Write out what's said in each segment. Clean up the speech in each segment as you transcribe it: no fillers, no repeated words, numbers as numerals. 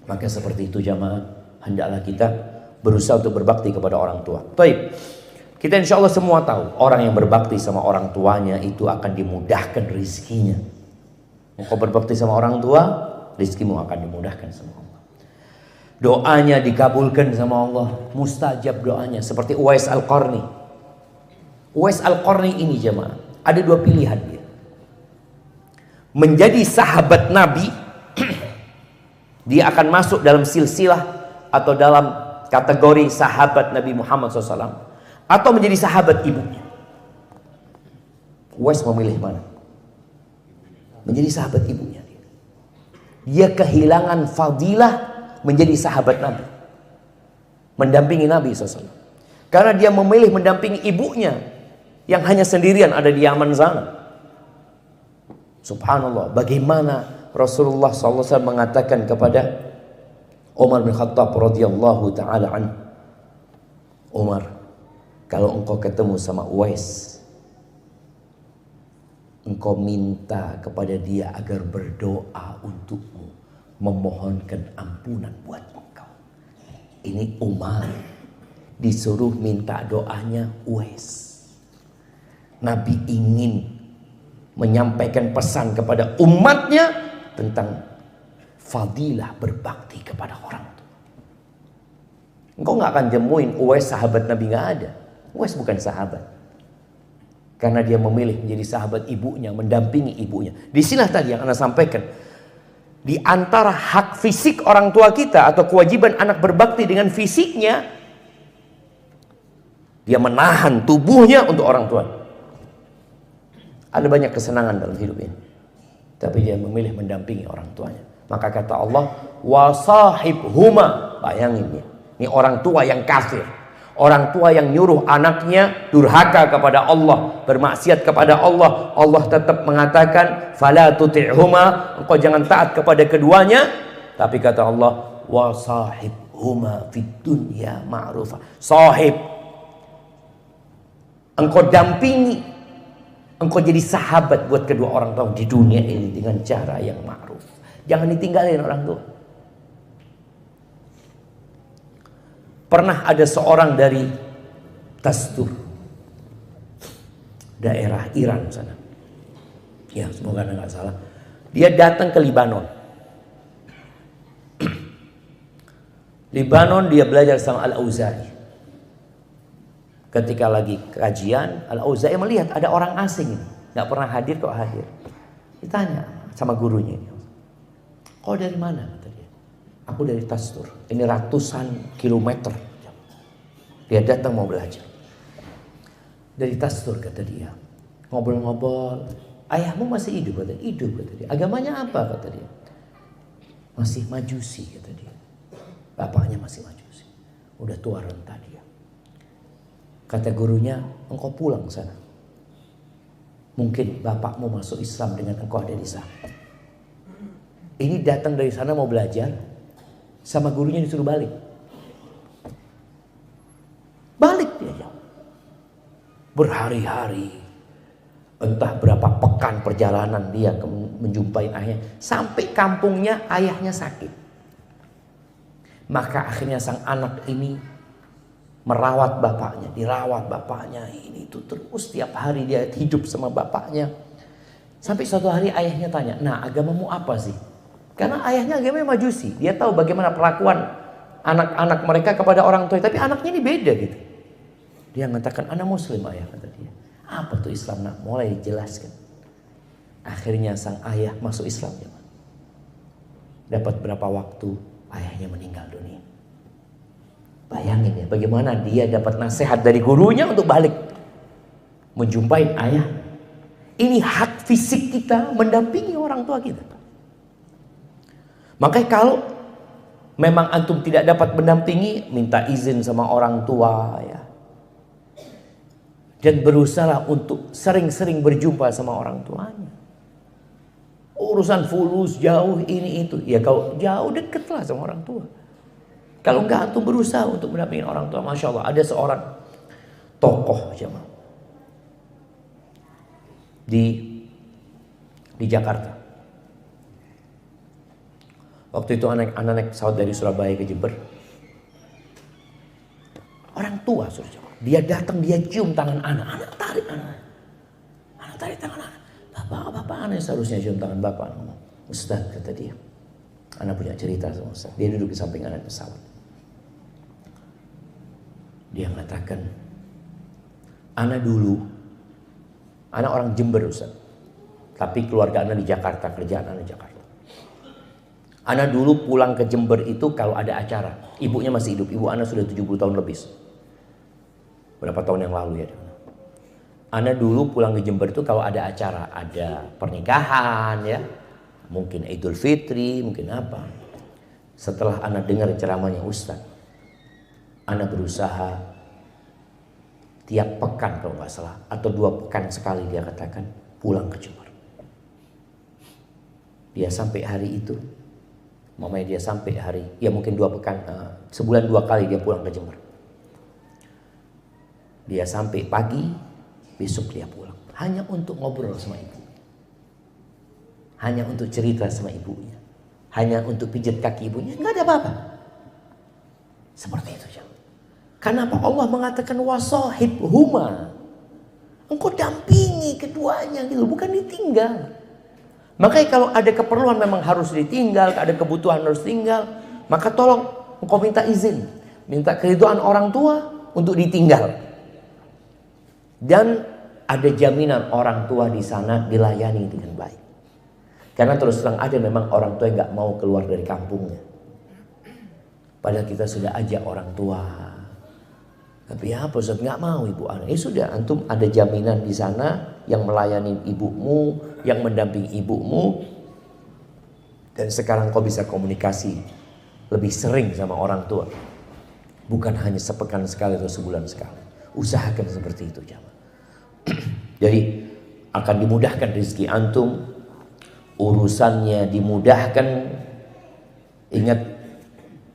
Maka seperti itu jamaah, hendaklah kita berusaha untuk berbakti kepada orang tua. Baik, kita insya Allah semua tahu orang yang berbakti sama orang tuanya itu akan dimudahkan rezekinya. Engkau berbakti sama orang tua, rezekimu akan dimudahkan sama Allah. Doanya dikabulkan sama Allah, mustajab doanya. Seperti Uwais Al-Qarni. Uwais Al-Qarni ini jemaah, ada dua pilihan dia. Menjadi sahabat Nabi, dia akan masuk dalam silsilah atau dalam kategori sahabat Nabi Muhammad SAW, atau menjadi sahabat ibunya. Uwais memilih mana? Menjadi sahabat ibunya. Dia kehilangan fadilah menjadi sahabat Nabi, mendampingi Nabi SAW, karena dia memilih mendampingi ibunya yang hanya sendirian ada di Yaman sana. Subhanallah, bagaimana Rasulullah SAW mengatakan kepada Umar bin Khattab radhiyallahu ta'ala anhu, Umar, kalau engkau ketemu sama Uwais, engkau minta kepada dia agar berdoa untukmu, memohonkan ampunan buat engkau. Ini Umar disuruh minta doanya Uwais. Nabi ingin menyampaikan pesan kepada umatnya tentang fadilah berbakti kepada orang tua. Engkau gak akan jemuin Uwais sahabat Nabi, gak ada. Uwais bukan sahabat, karena dia memilih menjadi sahabat ibunya, mendampingi ibunya. Disinilah tadi yang Anda sampaikan, di antara hak fisik orang tua kita atau kewajiban anak berbakti dengan fisiknya, dia menahan tubuhnya untuk orang tua. Ada banyak kesenangan dalam hidup ini, tapi dia memilih mendampingi orang tuanya. Maka kata Allah, wasahibhuma. Bayangin ya, ini orang tua yang kafir, orang tua yang nyuruh anaknya durhaka kepada Allah, bermaksiat kepada Allah. Allah tetap mengatakan, fala tuti'huma, engkau jangan taat kepada keduanya. Tapi kata Allah, wasahibhuma fid dunya ma'rufa. Sahib, engkau dampingi, engkau jadi sahabat buat kedua orang tua di dunia ini dengan cara yang ma'ruf. Jangan ditinggalin orang tua. Pernah ada seorang dari Tastur, daerah Iran sana. Ya, semoga Anda nggak salah. Dia datang ke Libanon. Libanon dia belajar sama Al-Auza'i. Ketika lagi kajian, Al-Auza'i melihat ada orang asing ini, nggak pernah hadir kok hadir. Ditanya sama gurunya, kau dari mana? Kata dia, aku dari Tastur. Ini ratusan kilometer. Dia datang mau belajar. Dari Tastur kata dia. Ngobrol-ngobrol. Ayahmu masih hidup? Kata dia. Hidup kata dia. Agamanya apa? Kata dia. Masih Majusi kata dia. Bapaknya masih Majusi. Udah tua renta dia. Kata gurunya, engkau pulang sana. Mungkin bapakmu masuk Islam dengan engkau ada di sana. Ini datang dari sana mau belajar, sama gurunya disuruh balik. Balik dia. Berhari-hari, entah berapa pekan perjalanan dia menjumpai ayahnya. Sampai kampungnya ayahnya sakit. Maka akhirnya sang anak ini merawat bapaknya, dirawat bapaknya. Ini itu terus tiap hari dia hidup sama bapaknya. Sampai suatu hari ayahnya tanya, nah agamamu apa sih? Karena ayahnya agamanya Majusi. Dia tahu bagaimana perlakuan anak-anak mereka kepada orang tua. Tapi anaknya ini beda gitu. Dia mengatakan, anak muslim ayah, kata dia. Apa tuh Islam? Nak mulai dijelaskan. Akhirnya sang ayah masuk Islam. Dapat berapa waktu ayahnya meninggal dunia. Bayangin ya, bagaimana dia dapat nasihat dari gurunya untuk balik menjumpai ayah. Ini hak fisik kita mendampingi orang tua kita. Makanya kalau memang antum tidak dapat mendampingi, minta izin sama orang tua ya. Dan berusaha untuk sering-sering berjumpa sama orang tuanya. Urusan fulus jauh ini itu, ya kalau jauh dekatlah sama orang tua. Kalau enggak antum berusaha untuk mendampingi orang tua. Masya Allah, ada seorang tokoh jemaah di Jakarta. Waktu itu anak naik pesawat dari Surabaya ke Jember. Orang tua suruh, dia datang, dia cium tangan anak tarik anak. Anak tarik tangan anak. Bapak anak seharusnya cium tangan bapak. Ustaz, kata dia, anak punya cerita sama Ustaz. Dia duduk di samping anak pesawat. Dia mengatakan, anak orang Jember Ustaz, tapi keluarga anak di Jakarta, kerjaan anak di Jakarta. Anak dulu pulang ke Jember itu kalau ada acara. Ibunya masih hidup, ibu anak sudah 70 tahun lebih. Berapa tahun yang lalu ya. Anak dulu pulang ke Jember itu kalau ada acara, ada pernikahan ya, mungkin Idul Fitri, mungkin apa. Setelah anak dengar ceramahnya Ustaz, anak berusaha tiap pekan kalau nggak salah, atau 2 pekan sekali dia katakan pulang ke Jember. Dia sampai hari itu, mamanya dia sampai hari, ya mungkin 2 pekan, sebulan 2 kali dia pulang ke Jember. Dia sampai pagi, besok dia pulang. Hanya untuk ngobrol sama ibu. Hanya untuk cerita sama ibunya. Hanya untuk pijat kaki ibunya. Nggak ada apa-apa. Seperti itu. Kenapa Allah mengatakan wasahib huma? Engkau dampingi keduanya gitu, bukan ditinggal. Makanya kalau ada keperluan memang harus ditinggal, ada kebutuhan harus tinggal, maka tolong engkau minta izin, minta keridhaan orang tua untuk ditinggal. Dan ada jaminan orang tua di sana dilayani dengan baik. Karena terus terang ada memang orang tua yang nggak mau keluar dari kampungnya. Padahal kita sudah ajak orang tua. Tapi apa Ustaz, nggak mau ibu anak. Ya sudah, antum ada jaminan di sana yang melayani ibumu, yang mendampingi ibumu. Dan sekarang kau bisa komunikasi lebih sering sama orang tua. Bukan hanya sepekan sekali atau sebulan sekali. Usahakan seperti itu jamaah. Jadi akan dimudahkan rezeki antum, urusannya dimudahkan. Ingat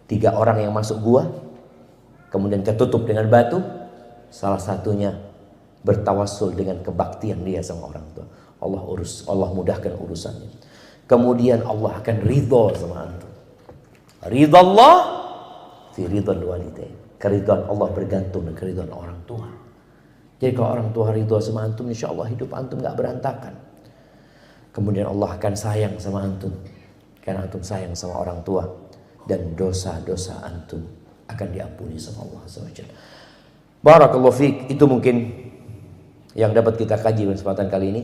3 orang yang masuk gua kemudian ketutup dengan batu, salah satunya bertawassul dengan kebaktian dia sama orang tua. Allah mudahkan urusannya. Kemudian Allah akan ridho sama antum. Ridha Allah fi ridhal walidain. Keridhaan Allah bergantung dengan keridhaan orang tua. Jadi kalau orang tua ridho sama antum, insya Allah hidup antum gak berantakan. Kemudian Allah akan sayang sama antum, karena antum sayang sama orang tua. Dan dosa-dosa antum akan diampuni sama Allah SWT. Barakallahu fiik. Itu mungkin yang dapat kita kaji pada kesempatan kali ini.